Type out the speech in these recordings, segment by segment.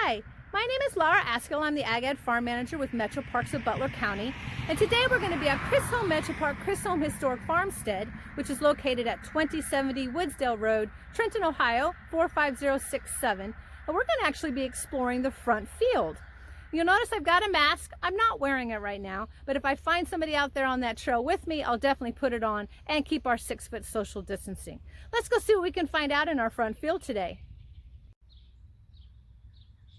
Hi, my name is Laura Askell. I'm the Ag Ed Farm Manager with Metro Parks of Butler County. And today we're going to be at Chrisholm Metro Park, Chrisholm Historic Farmstead, which is located at 2070 Woodsdale Road, Trenton, Ohio, 45067. And we're going to actually be exploring the front field. You'll notice I've got a mask. I'm not wearing it right now, but if I find somebody out there on that trail with me, I'll definitely put it on and keep our 6-foot social distancing. Let's go see what we can find out in our front field today.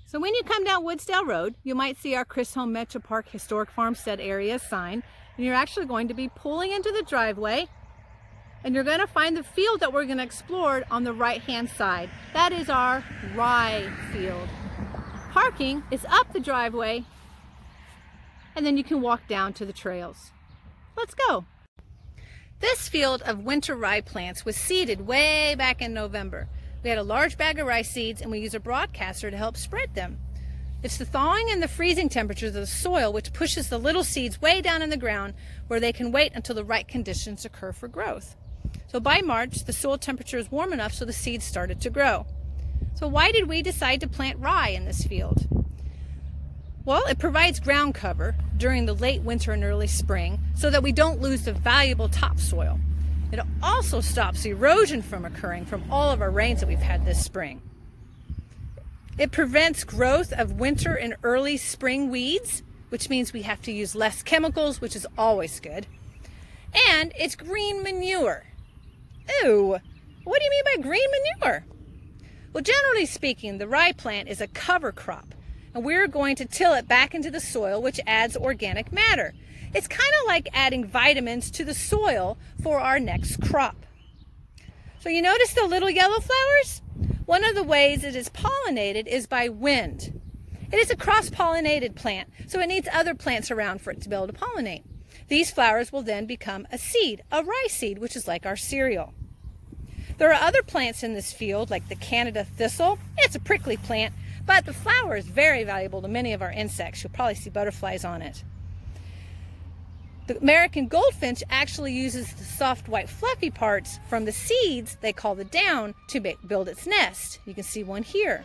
So when you come down Woodsdale Road, you might see our Chrisholm Metro Park Historic Farmstead area sign, and you're actually going to be pulling into the driveway, and you're going to find the field that we're going to explore on the right-hand side. That is our rye field. Parking is up the driveway, and then you can walk down to the trails. Let's go. This field of winter rye plants was seeded way back in November. We had a large bag of rice seeds, and we use a broadcaster to help spread them. It's the thawing and the freezing temperatures of the soil which pushes the little seeds way down in the ground, where they can wait until the right conditions occur for growth. So by March, the soil temperature is warm enough so the seeds started to grow. So why did we decide to plant rye in this field? Well, it provides ground cover during the late winter and early spring so that we don't lose the valuable topsoil. It also stops erosion from occurring from all of our rains that we've had this spring. It prevents growth of winter and early spring weeds, which means we have to use less chemicals, which is always good. And it's green manure. Ooh, what do you mean by green manure? Well, generally speaking, the rye plant is a cover crop, and we're going to till it back into the soil, which adds organic matter. It's kind of like adding vitamins to the soil for our next crop. So you notice the little yellow flowers? One of the ways it is pollinated is by wind. It is a cross-pollinated plant, so it needs other plants around for it to be able to pollinate. These flowers will then become a seed, a rye seed, which is like our cereal. There are other plants in this field, like the Canada thistle. It's a prickly plant, but the flower is very valuable to many of our insects. You'll probably see butterflies on it. The American goldfinch actually uses the soft white fluffy parts from the seeds they call the down to build its nest. You can see one here.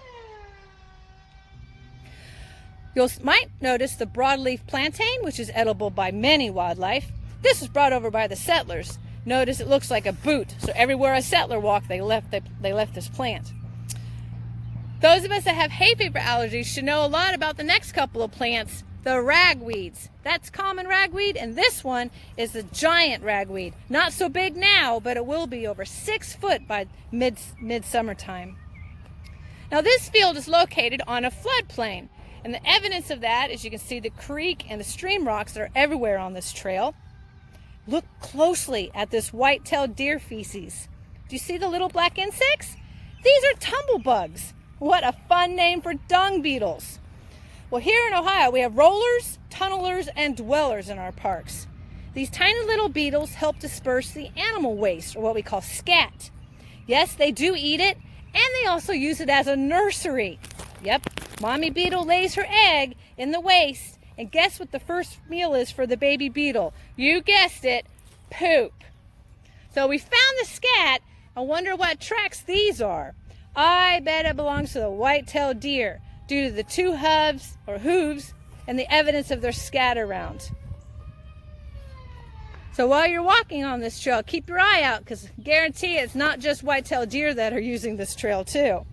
You might notice the broadleaf plantain, which is edible by many wildlife. This was brought over by the settlers. Notice it looks like a boot, so everywhere a settler walked, they left this plant. Those of us that have hay fever allergies should know a lot about the next couple of plants, the ragweeds. That's common ragweed, and this one is the giant ragweed. Not so big now, but it will be over 6 foot by mid-summertime. Now this field is located on a floodplain, and the evidence of that is you can see the creek and the stream rocks that are everywhere on this trail. Look closely at this white-tailed deer feces. Do you see the little black insects? These are tumblebugs. What a fun name for dung beetles. Well, here in Ohio, we have rollers, tunnelers, and dwellers in our parks. These tiny little beetles help disperse the animal waste, or what we call scat. Yes, they do eat it, and they also use it as a nursery. Yep, mommy beetle lays her egg in the waste, and guess what the first meal is for the baby beetle? You guessed it, poop. So we found the scat. I wonder what tracks these are. I bet it belongs to the white-tailed deer, due to the 2 hooves and the evidence of their scat around. So while you're walking on this trail, keep your eye out, because guarantee it's not just white-tailed deer that are using this trail too. Well,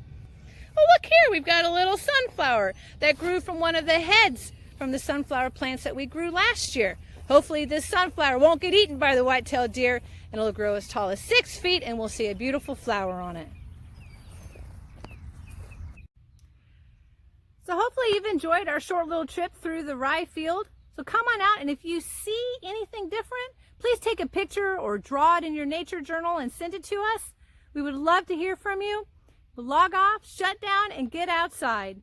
look here, we've got a little sunflower that grew from one of the heads from the sunflower plants that we grew last year. Hopefully this sunflower won't get eaten by the white-tailed deer, and it'll grow as tall as 6 feet, and we'll see a beautiful flower on it. So hopefully you've enjoyed our short little trip through the rye field. So come on out, and if you see anything different, please take a picture or draw it in your nature journal and send it to us. We would love to hear from you. Log off, shut down, and get outside.